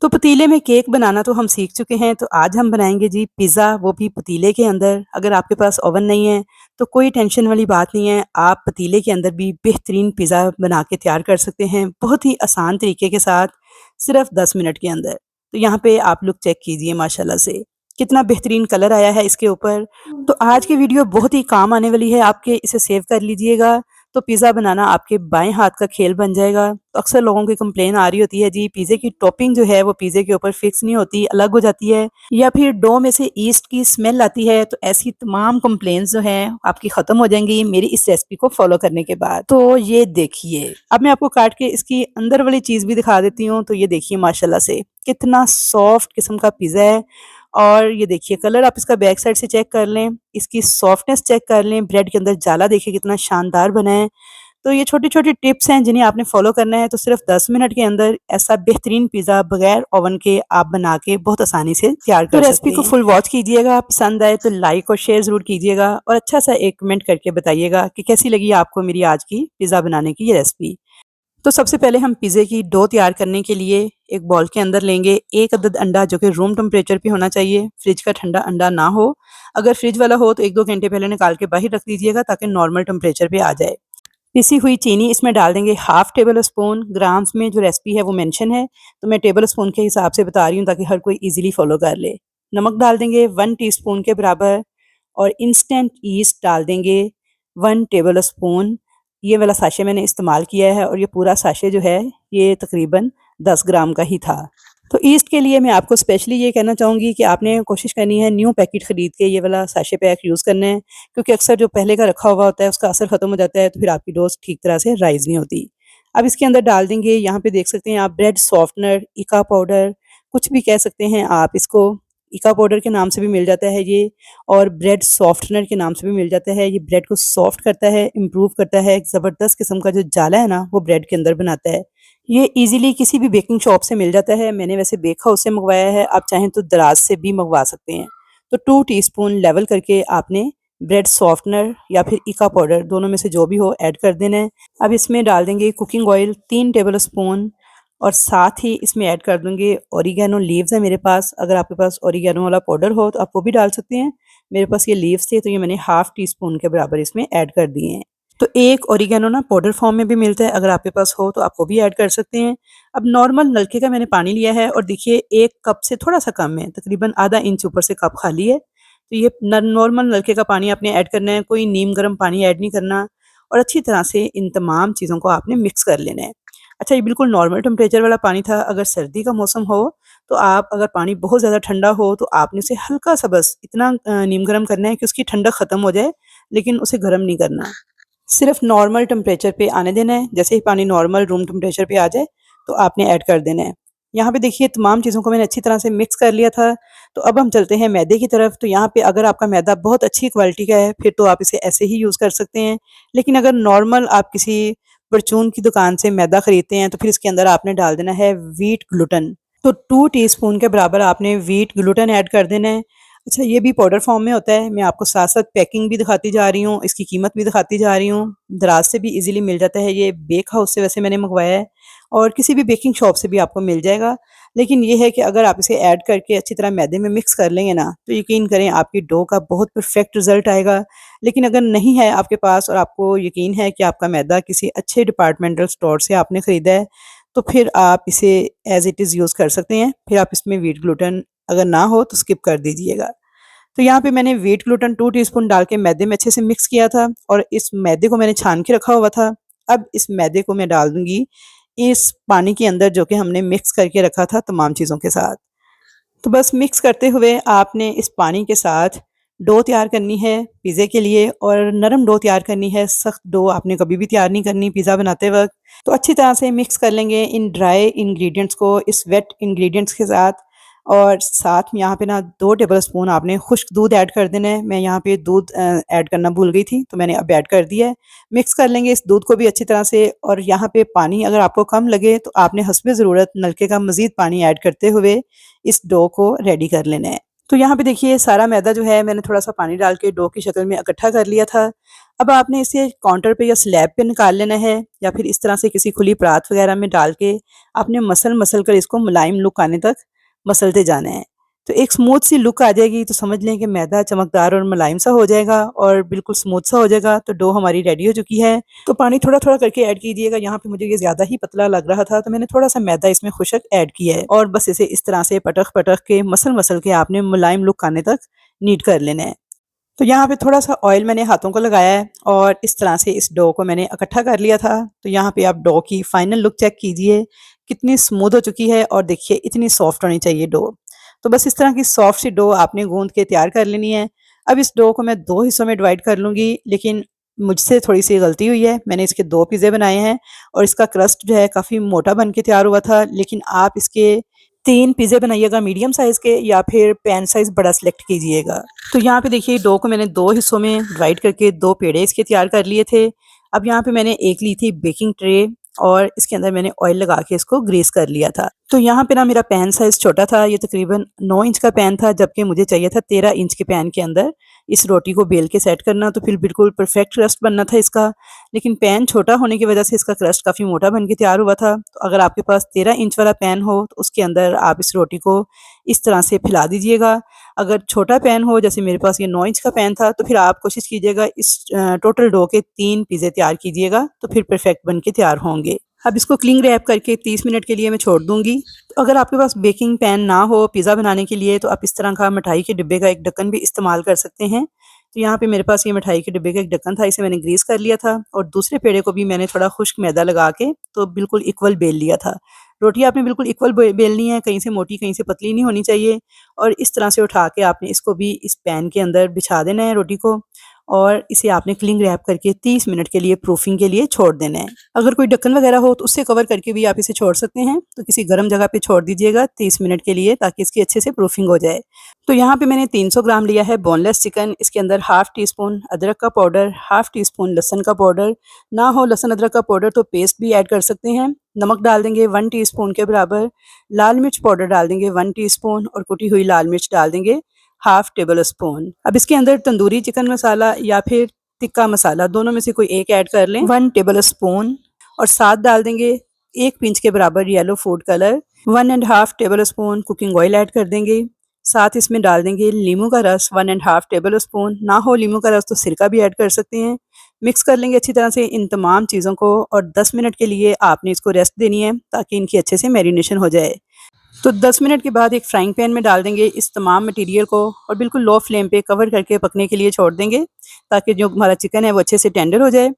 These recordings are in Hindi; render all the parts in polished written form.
तो पतीले में केक बनाना तो हम सीख चुके हैं, तो आज हम बनाएँगे जी पिज़्ज़ा, वो भी पतीले के अंदर। अगर आपके पास ओवन नहीं है, तो कोई टेंशन वाली बात नहीं है, आप पतीले के अंदर भी बेहतरीन पिज़्ज़ा बना के तैयार कर सकते हैं, बहुत ही आसान तरीके के साथ, सिर्फ़ 10 मिनट के अंदर। तो यहाँ पे आप लोग चेक कीजिए माशाल्लाह से, कितना बेहतरीन कलर आया है इसके ऊपर। तो आज की वीडियो बहुत ही काम आने वाली है आपके, इसे सेव कर लीजिएगा। तो पिज़्ज़ा बनाना आपके बाएँ हाथ का खेल बन जाएगा। तो अक्सर लोगों की कंप्लेन आ रही होती है जी पिज़्ज़े की टॉपिंग जो है वो पिज़्ज़े के ऊपर फिक्स नहीं होती, अलग हो जाती है या फिर डो में से ईस्ट की स्मेल आती है। तो ऐसी तमाम कंप्लेंट्स जो हैं आपकी ख़त्म हो जाएँगी मेरी इस रेसिपी को फ़ॉलो करने के बाद। तो ये देखिए, अब मैं आपको काट के इसकी अंदर वाली चीज़ भी दिखा देती हूँ। तो ये देखिए माशाल्लाह से कितना सॉफ्ट किस्म का पिज़्ज़ा है। और ये देखिए कलर आप इसका बैक साइड से चेक कर लें, इसकी सॉफ्टनेस चेक कर लें, ब्रेड के अंदर जाला देखिए कितना शानदार बना है। तो ये छोटी-छोटी टिप्स हैं जिन्हें आपने फ़ॉलो करना है, तो सिर्फ़ 10 मिनट के अंदर ऐसा बेहतरीन पिज़्ज़ा बगैर ओवन के आप बना के बहुत आसानी से तैयार कर सकते हैं। तो रेसिपी को फुल वॉच कीजिएगा, पसंद आए तो लाइक और शेयर ज़रूर कीजिएगा और अच्छा-सा एक कमेंट करके बताइएगा कि कैसी लगी आपको मेरी आज की पिज़्ज़ा बनाने की ये रेसिपी। तो सबसे पहले हम पिज़्ज़े की डो तैयार करने के लिए एक बाउल के अंदर लेंगे 1 अदद अंडा जो कि रूम टेम्परेचर पे होना चाहिए, फ्रिज का ठंडा अंडा ना हो। अगर फ्रिज वाला हो तो 1-2 घंटे पहले निकाल के बाहर रख दीजिएगा ताकि नॉर्मल टेम्परेचर पे आ जाए। पिसी हुई चीनी इसमें डाल देंगे हाफ टेबल स्पून, ग्राम्स में जो रेसिपी है वो मेंशन है, तो मैं टेबल स्पून के हिसाब से बता रही हूँ ताकि हर कोई इजीली फॉलो कर ले। नमक डाल देंगे 1 टीस्पून के बराबर और इंस्टेंट ईस्ट डाल देंगे 1 टेबल स्पून। ये वाला साशे मैंने इस्तेमाल किया है और ये पूरा साशे जो है ये तकरीबन 10 ग्राम का ही था। तो ईस्ट के लिए मैं आपको स्पेशली ये कहना चाहूँगी कि आपने कोशिश करनी है न्यू पैकेट ख़रीद के ये वाला साशे पैक यूज़ करना है, क्योंकि अक्सर जो पहले का रखा हुआ होता है उसका असर ख़त्म हो जाता है, तो फिर आपकी डोज़ ठीक तरह से राइज़ नहीं होती। अब इसके अंदर डाल देंगे, यहाँ पे देख सकते हैं आप, ब्रेड सॉफ्टनर, इका पाउडर, कुछ भी कह सकते हैं आप इसको। इका पाउडर के नाम से भी मिल जाता है ये, और ब्रेड सॉफ्टनर के नाम से भी मिल जाता है। ये ब्रेड को सॉफ्ट करता है, इम्प्रूव करता है, एक ज़बरदस्त किस्म का जो जाला है ना वो ब्रेड के अंदर बनाता है। ये ईज़िली किसी भी बेकिंग शॉप से मिल जाता है। मैंने वैसे बेक हाउस से मँगवाया है, आप चाहें तो दराज से भी मँगवा सकते हैं। तो 2 टीस्पून लेवल करके आपने ब्रेड सॉफ्टनर या फिर इका पाउडर, दोनों में से जो भी हो, ऐड कर देना है। अब इसमें डाल देंगे कुकिंग ऑयल 3 टेबल स्पून और साथ ही इसमें ऐड कर दूँगी ओरिगैनो लीव्स है मेरे पास। अगर आपके पास ओरिगैनो वाला पाउडर हो तो आप वो भी डाल सकते हैं। मेरे पास ये लीव्स थे तो ये मैंने हाफ टी स्पून के बराबर इसमें ऐड कर दिए हैं। तो एक ओरिगैनो ना पाउडर फॉर्म में भी मिलता है, अगर आपके पास हो तो आप वो भी ऐड कर सकते हैं। अब नॉर्मल नलके का मैंने पानी लिया है और देखिए 1 कप से थोड़ा-सा कम है, तकरीबन आधा इंच ऊपर से कप खाली है। तो ये न नॉर्मल नलके का पानी आपने ऐड करना है, कोई नीम गर्म पानी ऐड नहीं करना, और अच्छी तरह से इन तमाम चीज़ों को आपने मिक्स कर लेना है। अच्छा, ये बिल्कुल नॉर्मल टेम्परेचर वाला पानी था। अगर सर्दी का मौसम हो तो आप, अगर पानी बहुत ज़्यादा ठंडा हो तो आपने उसे हल्का-सा बस इतना नीम गर्म करना है कि उसकी ठंडक ख़त्म हो जाए, लेकिन उसे गर्म नहीं करना। सिर्फ़ नॉर्मल टेम्परेचर पे आने देना है। जैसे ही पानी नॉर्मल रूम टेम्परेचर पे आ जाए तो आपने ऐड कर देना है। यहाँ पे देखिए तमाम चीज़ों को मैंने अच्छी तरह से मिक्स कर लिया था। तो अब हम चलते हैं मैदे की तरफ। तो यहाँ पे अगर आपका मैदा बहुत अच्छी क्वालिटी का है फिर तो आप इसे ऐसे ही यूज़ कर सकते हैं। लेकिन अगर नॉर्मल आप किसी परचून की दुकान से मैदा खरीदते हैं तो फिर इसके अंदर आपने डाल देना है व्हीट ग्लूटेन। तो 2 टीस्पून के बराबर आपने व्हीट ग्लूटेन ऐड कर देना है। अच्छा, ये भी पाउडर फॉर्म में होता है। मैं आपको साथ-साथ पैकिंग भी दिखाती जा रही हूँ, इसकी कीमत भी दिखाती जा रही हूँ। दराज से भी इज़िली मिल जाता है, ये बेक हाउस से वैसे मैंने मँगवाया है और किसी भी बेकिंग शॉप से भी आपको मिल जाएगा। लेकिन ये है कि अगर आप इसे ऐड करके अच्छी तरह मैदे में मिक्स कर लेंगे ना, तो यकीन करें आपकी डो का बहुत परफेक्ट रिज़ल्ट आएगा। लेकिन अगर नहीं है आपके पास और आपको यकीन है कि आपका मैदा किसी अच्छे डिपार्टमेंटल स्टोर से आपने ख़रीदा है, तो फिर आप इसे एज़ इट इज़ यूज़ कर सकते हैं। फिर आप इसमें व्हीट ग्लूटेन अगर ना हो तो स्किप कर दीजिएगा। तो यहाँ पे मैंने व्हीट ग्लूटेन 2 टीस्पून डाल के मैदे में अच्छे से मिक्स किया था और इस मैदे को मैंने छान के रखा हुआ था। अब इस मैदे को मैं डाल दूँगी इस पानी के अंदर जो कि हमने मिक्स करके रखा था तमाम चीज़ों के साथ। तो बस मिक्स करते हुए आपने इस पानी के साथ डो तैयार करनी है पिज़्ज़े के लिए, और नरम डो तैयार करनी है, सख्त डो आपने कभी भी तैयार नहीं करनी पिज़्ज़ा बनाते वक़्त। तो अच्छी तरह से मिक्स कर लेंगे इन ड्राई इंग्रीडिएंट्स को इस वेट इंग्रीडिएंट्स के साथ, और साथ में यहाँ पे ना 2 टेबल स्पून आपने खुश्क दूध ऐड कर देना है। मैं यहाँ पे दूध ऐड करना भूल गई थी तो मैंने अब ऐड कर दिया है। मिक्स कर लेंगे इस दूध को भी अच्छी तरह से, और यहाँ पे पानी अगर आपको कम लगे तो आपने हस्बे ज़रूरत नलके का मज़ीद पानी ऐड करते हुए इस डो को रेडी कर लेना है। तो यहाँ पे देखिए सारा मैदा जो है मैंने थोड़ा-सा पानी डाल के डो की शक्ल में इकट्ठा कर लिया था। अब आपने इसे काउंटर पे या स्लैब पे निकाल लेना है या फिर इस तरह से किसी खुली परात वग़ैरह में डाल के आपने मसल-मसल कर इसको मुलायम लुक आने तक मसलते जाना है। तो एक स्मूथ सी लुक आ जाएगी तो समझ लें कि मैदा चमकदार और मुलायम सा हो जाएगा और बिल्कुल स्मूथ सा हो जाएगा, तो डो हमारी रेडी हो चुकी है। तो पानी थोड़ा-थोड़ा करके ऐड कीजिएगा, यहाँ पे मुझे ये ज़्यादा ही पतला लग रहा था तो मैंने थोड़ा-सा मैदा इसमें खुशक ऐड किया है और बस इसे इस तरह से पटक-पटक के मसल-मसल के आपने मुलायम लुक आने तक नीट कर लेना है। तो यहाँ पे थोड़ा-सा ऑयल मैंने हाथों को लगाया है और इस तरह से इस डो को मैंने इकट्ठा कर लिया था। तो यहाँ पे आप डो की फाइनल लुक चेक कीजिए, कितनी स्मूथ हो चुकी है और देखिए इतनी सॉफ्ट होनी चाहिए डो। तो बस इस तरह की सॉफ्ट सी डो आपने गूँथ के तैयार कर लेनी है। अब इस डो को मैं 2 हिस्सों में डिवाइड कर लूँगी, लेकिन मुझसे थोड़ी-सी गलती हुई है। मैंने इसके 2 पिज़्ज़े बनाए हैं और इसका क्रस्ट जो है काफ़ी मोटा बन के तैयार हुआ था, लेकिन आप इसके 3 पिज़्ज़े बनाइएगा मीडियम साइज़ के या फिर पैन साइज़ बड़ा सेलेक्ट कीजिएगा। तो यहाँ पे देखिए डो को मैंने 2 हिस्सों में डिवाइड करके 2 पेड़े इसके तैयार कर लिए थे। अब यहाँ पे मैंने एक ली थी बेकिंग ट्रे और इसके अंदर मैंने ऑयल लगा के इसको ग्रीस कर लिया था। तो यहाँ पे ना मेरा पैन साइज़ छोटा था, ये तकरीबन 9 इंच का पैन था, जबकि मुझे चाहिए था 13 इंच के पैन के अंदर इस रोटी को बेल के सेट करना, तो फिर बिल्कुल परफेक्ट क्रस्ट बनना था इसका। लेकिन पैन छोटा होने की वजह से इसका क्रस्ट काफ़ी मोटा बन के तैयार हुआ था। तो अगर आपके पास 13 इंच वाला पैन हो तो उसके अंदर आप इस रोटी को इस तरह से फैला दीजिएगा। अगर छोटा पैन हो, जैसे मेरे पास ये 9 इंच का पैन था, तो फिर आप कोशिश कीजिएगा इस टोटल डो के 3 पिज़्ज़े तैयार कीजिएगा, तो फिर परफेक्ट बन के तैयार होंगे। अब इसको क्लिंग रैप करके 30 मिनट के लिए मैं छोड़ दूँगी। तो अगर आपके पास बेकिंग पैन ना हो पिज़्ज़ा बनाने के लिए, तो आप इस तरह का मिठाई के डिब्बे का एक ढक्कन भी इस्तेमाल कर सकते हैं। तो यहाँ पे मेरे पास ये मिठाई के डिब्बे का एक ढक्कन था, इसे मैंने ग्रीस कर लिया था और दूसरे पेड़े को भी मैंने थोड़ा खुश्क मैदा लगा के तो बिल्कुल इक्वल बेल लिया था। रोटी आपने बिल्कुल इक्वल बेलनी है, कहीं से मोटी कहीं से पतली नहीं होनी चाहिए और इस तरह से उठा के आपने इसको भी इस पैन के अंदर बिछा देना है रोटी को और इसे आपने क्लिंग रैप करके 30 मिनट के लिए प्रूफिंग के लिए छोड़ देना है। अगर कोई ढक्कन वगैरह हो तो उससे कवर करके भी आप इसे छोड़ सकते हैं, तो किसी गर्म जगह पे छोड़ दीजिएगा 30 मिनट के लिए ताकि इसकी अच्छे से प्रूफिंग हो जाए। तो यहाँ पे मैंने 300 ग्राम लिया है बोनलेस चिकन, इसके अंदर हाफ़ टी स्पून अदरक का पाउडर, हाफ़ टी स्पून लहसुन का पाउडर, ना हो लहसुन अदरक का पाउडर तो पेस्ट भी ऐड कर सकते हैं। नमक डाल देंगे 1 टीस्पून के बराबर, लाल मिर्च पाउडर डाल देंगे 1 टीस्पून और कुटी हुई लाल मिर्च डाल देंगे हाफ़ टेबल स्पून। अब इसके अंदर तंदूरी चिकन मसाला या फिर तिक्का मसाला दोनों में से कोई एक ऐड कर लें 1 टेबल स्पून और साथ डाल देंगे 1 पिंच के बराबर yellow food colour, 1 and half table spoon cooking oil add कर देंगे। साथ इसमें डाल देंगे नींबू का रस 1 एंड हाफ़ टेबल स्पून, ना हो नींबू का रस तो सिरका भी ऐड कर सकते हैं। मिक्स कर लेंगे अच्छी तरह से इन तमाम चीज़ों को और 10 मिनट के लिए आपने इसको रेस्ट देनी है ताकि इनकी अच्छे से मैरिनेशन हो जाए। तो 10 मिनट के बाद एक फ्राइंग पैन में डाल देंगे इस तमाम मटेरियल को और बिल्कुल लो फ्लेम पे कवर करके पकने के लिए छोड़ देंगे ताकि जो हमारा चिकन है वो अच्छे से टेंडर हो जाए।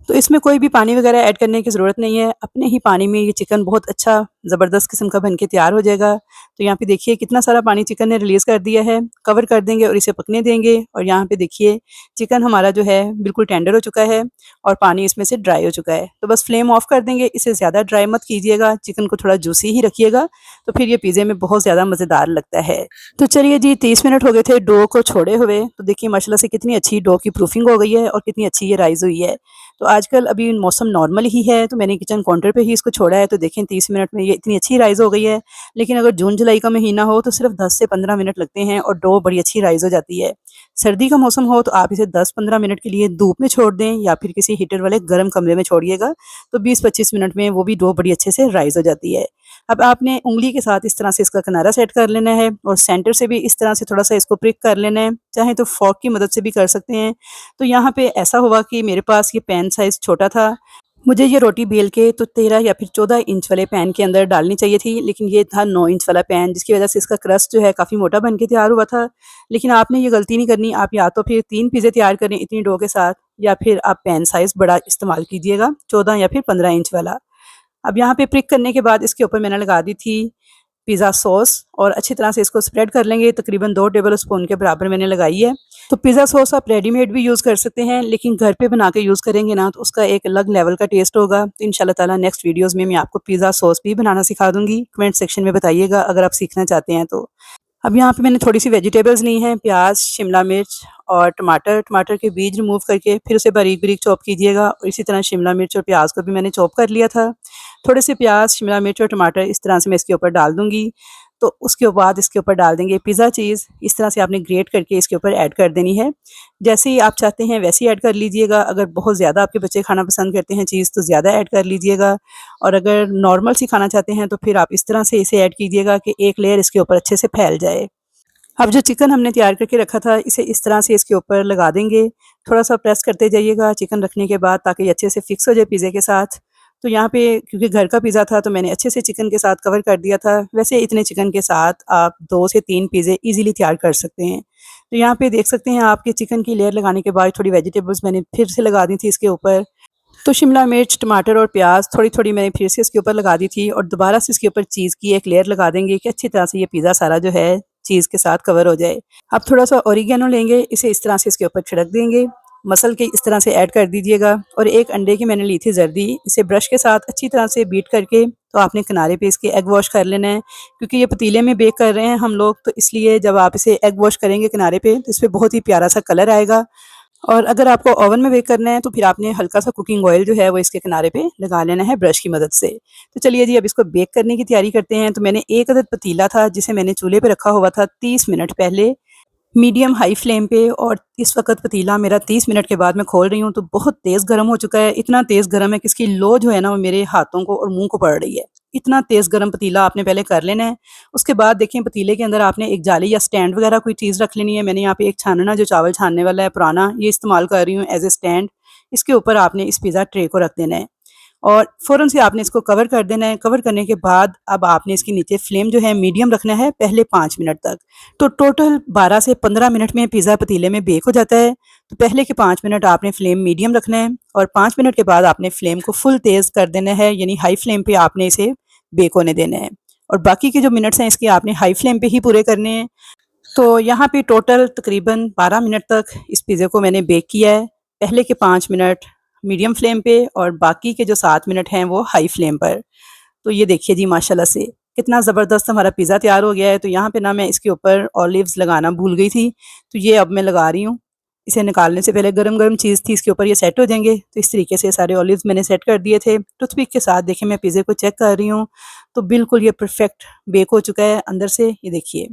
तो इसमें कोई भी पानी वगैरह ऐड करने की ज़रूरत नहीं है, अपने ही पानी में ये चिकन बहुत अच्छा ज़बरदस्त किस्म का बन के तैयार हो जाएगा। तो यहाँ पे देखिए कितना सारा पानी चिकन ने रिलीज़ कर दिया है, कवर कर देंगे और इसे पकने देंगे और यहाँ पे देखिए चिकन हमारा जो है बिल्कुल टेंडर हो चुका है और पानी इसमें से ड्राई हो चुका है। तो बस फ्लेम ऑफ कर देंगे, इसे ज़्यादा ड्राई मत कीजिएगा, चिकन को थोड़ा जूसी ही रखिएगा, तो फिर ये पिज़्ज़े में बहुत ज़्यादा मज़ेदार लगता है। तो चलिए जी 30 मिनट हो गए थे डो को छोड़े हुए, तो देखिए माशाल्लाह से कितनी अच्छी डो की प्रूफिंग हो गई है और कितनी अच्छी ये राइज़ हुई है। तो आजकल अभी मौसम नॉर्मल ही है, तो मैंने किचन काउंटर पे ही इसको छोड़ा है, तो देखें 30 मिनट में ये इतनी अच्छी राइज़ हो गई है। लेकिन अगर जून जुलाई का महीना हो तो सिर्फ 10 से 15 मिनट लगते हैं और डो बड़ी अच्छी राइज़ हो जाती है। सर्दी का मौसम हो तो आप इसे 10-15 मिनट के लिए धूप में छोड़ दें या फिर किसी हीटर वाले गर्म कमरे में छोड़िएगा, तो 20-25 मिनट में वो भी डो बड़ी अच्छे से राइज़ हो जाती है। अब आपने उँगली के साथ इस तरह से इसका किनारा सेट कर लेना है और सेंटर से भी इस तरह से थोड़ा-सा इसको प्रिक कर लेना है, चाहे तो फ़ोर्क की मदद से भी कर सकते हैं। तो यहाँ पे ऐसा हुआ कि मेरे पास ये पैन साइज़ छोटा था, मुझे ये रोटी बेल के तो 13 या फिर 14 इंच वाले पैन के अंदर डालनी चाहिए थी, लेकिन ये था 9 इंच वाला पैन, जिसकी वजह से इसका क्रस्ट जो है काफ़ी मोटा बन के तैयार हुआ था। लेकिन आपने ये गलती नहीं करनी, आप या तो फिर 3 पिज़्ज़े तैयार करें इतनी डो के साथ या फिर आप पैन साइज़ बड़ा इस्तेमाल कीजिएगा 14 या फिर 15 इंच वाला। अब यहाँ पे प्रिक करने के बाद इसके ऊपर मैंने लगा दी थी पिज़्ज़ा सॉस और अच्छी तरह से इसको स्प्रेड कर लेंगे, तकरीबन 2 टेबल स्पून के बराबर मैंने लगाई है। तो पिज़्ज़ा सॉस आप रेडीमेड भी यूज़ कर सकते हैं, लेकिन घर पे बना के यूज़ करेंगे ना तो उसका एक अलग लेवल का टेस्ट होगा। तो इंशाल्लाह ताला नेक्स्ट वीडियोज़ में मैं आपको पिज़्ज़ा सॉस भी बनाना सिखा दूँगी। कमेंट सेक्शन में बताइएगा अगर आप सीखना चाहते हैं तो। अब यहाँ पे मैंने थोड़ी-सी वेजिटेबल्स ली हैं, प्याज़, शिमला मिर्च और टमाटर। टमाटर के बीज रिमूव करके फिर उसे बारीक-बारीक चॉप कीजिएगा और इसी तरह शिमला मिर्च और प्याज़ को भी मैंने चॉप कर लिया था। थोड़े से प्याज़, शिमला मिर्च और टमाटर इस तरह से मैं इसके ऊपर डाल दूँगी। तो उसके बाद इसके ऊपर डाल देंगे पिज़्ज़ा चीज़। इस तरह से आपने ग्रेट करके इसके ऊपर ऐड कर देनी है। जैसे ही आप चाहते हैं वैसे ही ऐड कर लीजिएगा। अगर बहुत ज़्यादा आपके बच्चे खाना पसंद करते हैं चीज़ तो ज़्यादा ऐड कर लीजिएगा, और अगर नॉर्मल सी खाना चाहते हैं तो फिर आप इस तरह से इसे ऐड कीजिएगा कि एक लेयर इसके ऊपर अच्छे से फैल जाए। अब जो चिकन हमने तैयार करके रखा था इसे इस तरह से इसके ऊपर लगा देंगे। थोड़ा-सा प्रेस करते जाइएगा चिकन रखने के बाद, ताकि अच्छे से फिक्स हो जाए पिज़्ज़े के साथ। तो यहाँ पे क्योंकि घर का पिज़्ज़ा था तो मैंने अच्छे से चिकन के साथ कवर कर दिया था। वैसे इतने चिकन के साथ आप 2 से 3 पिज़्ज़े ईज़िली तैयार कर सकते हैं। तो यहाँ पे देख सकते हैं आप कि चिकन की लेयर लगाने के बाद थोड़ी वेजिटेबल्स मैंने फिर से लगा दी थी इसके ऊपर। तो शिमला मिर्च, टमाटर और प्याज़ थोड़ी-थोड़ी मैंने फिर से इसके ऊपर लगा दी थी, और दोबारा से इसके ऊपर चीज़ की एक लेयर लगा देंगे कि अच्छी तरह से ये पिज़्ज़ा सारा जो है चीज़ के साथ कवर हो जाए। अब थोड़ा-सा ओरिगैनो लेंगे, इसे इस तरह से इसके ऊपर छिड़क देंगे, मसल के इस तरह से ऐड कर दीजिएगा, और एक अंडे की मैंने ली थी जर्दी, इसे ब्रश के साथ अच्छी तरह से बीट करके तो आपने किनारे पे इसके एग वॉश कर लेना है। क्योंकि ये पतीले में बेक कर रहे हैं हम लोग, तो इसलिए जब आप इसे एग वॉश करेंगे किनारे पे तो इसपे बहुत ही प्यारा सा कलर आएगा। और अगर आपको ओवन में बेक करना है तो फिर आपने हल्का सा कुकिंग ऑयल जो है वो इसके किनारे पे लगा लेना है ब्रश की मदद से। तो चलिए जी अब इसको बेक करने की तैयारी करते हैं। तो मैंने 1 अदद पतीला था जिसे मैंने चूल्हे पे रखा हुआ था 30 मिनट पहले, मीडियम हाई फ्लेम पे, और इस वक़्त पतीला मेरा 30 मिनट के बाद मैं खोल रही हूँ तो बहुत तेज़ गरम हो चुका है। इतना तेज़ गरम है कि इसकी लो जो है ना वो मेरे हाथों को और मुँह को पड़ रही है। इतना तेज़ गरम पतीला आपने पहले कर लेना है। उसके बाद देखें पतीले के अंदर आपने एक जाली या स्टैंड वग़ैरह कोई चीज़ रख लेनी है। मैंने यहाँ पे एक छानना जो चावल छानने वाला है पुराना, ये इस्तेमाल कर रही हूँ एज़ अ स्टैंड। इसके ऊपर आपने इस पिज़्ज़ा ट्रे को रख देना है और फ़ौरन से आपने इसको कवर कर देना है। कवर करने के बाद अब आपने इसके नीचे फ्लेम जो है मीडियम रखना है पहले 5 मिनट तक। तो टोटल 12 से 15 मिनट में पिज़्ज़ा पतीले में बेक हो जाता है। तो पहले के 5 मिनट आपने फ्लेम मीडियम रखना है, और 5 मिनट के बाद आपने फ्लेम को फुल तेज़ कर देना है, यानी हाई फ्लेम पे आपने इसे बेक होने देना है। और बाकी के जो मिनट्स हैं इसके आपने हाई फ्लेम पे ही पूरे करने हैं। तो यहाँ पे टोटल तकरीबन 12 मिनट तक इस पिज़्ज़े को मैंने बेक किया है। पहले के 5 मिनट मीडियम फ्लेम पे और बाकी के जो 7 मिनट हैं वो हाई फ्लेम पर। तो ये देखिए जी माशाल्लाह से कितना ज़बरदस्त हमारा पिज़्ज़ा तैयार हो गया है। तो यहाँ पे ना मैं इसके ऊपर ऑलिव्स लगाना भूल गई थी, तो ये अब मैं लगा रही हूँ। इसे निकालने से पहले गरम-गरम चीज़ थी इसके ऊपर, ये सेट हो जाएँगे। तो इस तरीके से सारे ऑलिव्स मैंने सेट कर दिए थे। टूथपिक के साथ देखिए मैं पिज़्ज़े को चेक कर रही हूँ, तो बिल्कुल ये परफेक्ट बेक हो चुका है अंदर से, ये देखिए।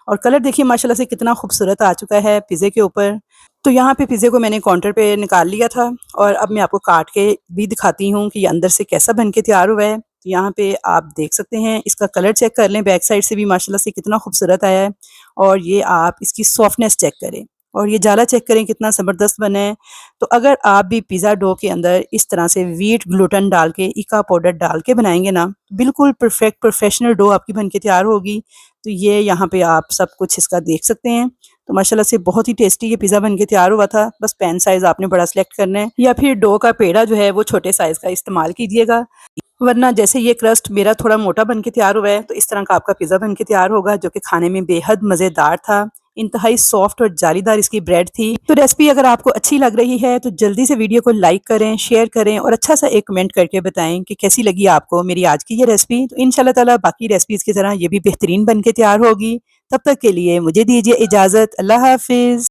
और कलर देखिए माशाल्लाह से कितना खूबसूरत आ चुका है पिज़्ज़े के ऊपर। तो यहाँ पे पिज़्ज़े को मैंने काउंटर पे निकाल लिया था, और अब मैं आपको काट के भी दिखाती हूँ कि ये अंदर से कैसा बन के तैयार हुआ है। तो यहाँ पे आप देख सकते हैं, इसका कलर चेक कर लें, बैक साइड से भी माशाल्लाह से कितना खूबसूरत आया है। और ये आप इसकी सॉफ्टनेस चेक करें, और ये जाला चेक करें कितना ज़बरदस्त बना है। तो अगर आप भी पिज़्ज़ा डो के अंदर इस तरह से व्हीट ग्लूटेन डाल के, इका पाउडर डाल के बनाएँगे ना, बिल्कुल परफेक्ट प्रोफेशनल डो आपकी बन के तैयार होगी। तो ये यहाँ पे आप सब कुछ इसका देख सकते हैं। तो माशाल्लाह से बहुत ही टेस्टी ये पिज़्ज़ा बन के तैयार हुआ था। बस पैन साइज़ आपने बड़ा सेलेक्ट करना है, या फिर डो का पेड़ा जो है वो छोटे साइज़ का इस्तेमाल कीजिएगा। वरना जैसे ये क्रस्ट मेरा थोड़ा मोटा बन के तैयार हुआ है, तो इस तरह का आपका पिज़्ज़ा बन के तैयार होगा, जो कि खाने में बेहद मज़ेदार था। इंतहाई सॉफ्ट और जालीदार इसकी ब्रेड थी। तो रेसिपी अगर आपको अच्छी लग रही है तो जल्दी से वीडियो को लाइक करें, शेयर करें, और अच्छा सा एक कमेंट करके बताएं कि कैसी लगी आपको मेरी आज की ये रेसिपी। तो इंशाल्लाह ताला बाकी रेसिपीज़ की तरह ये भी बेहतरीन बन के तैयार होगी। तब तक के लिए मुझे दीजिए इजाज़त। अल्लाह हाफ़िज़।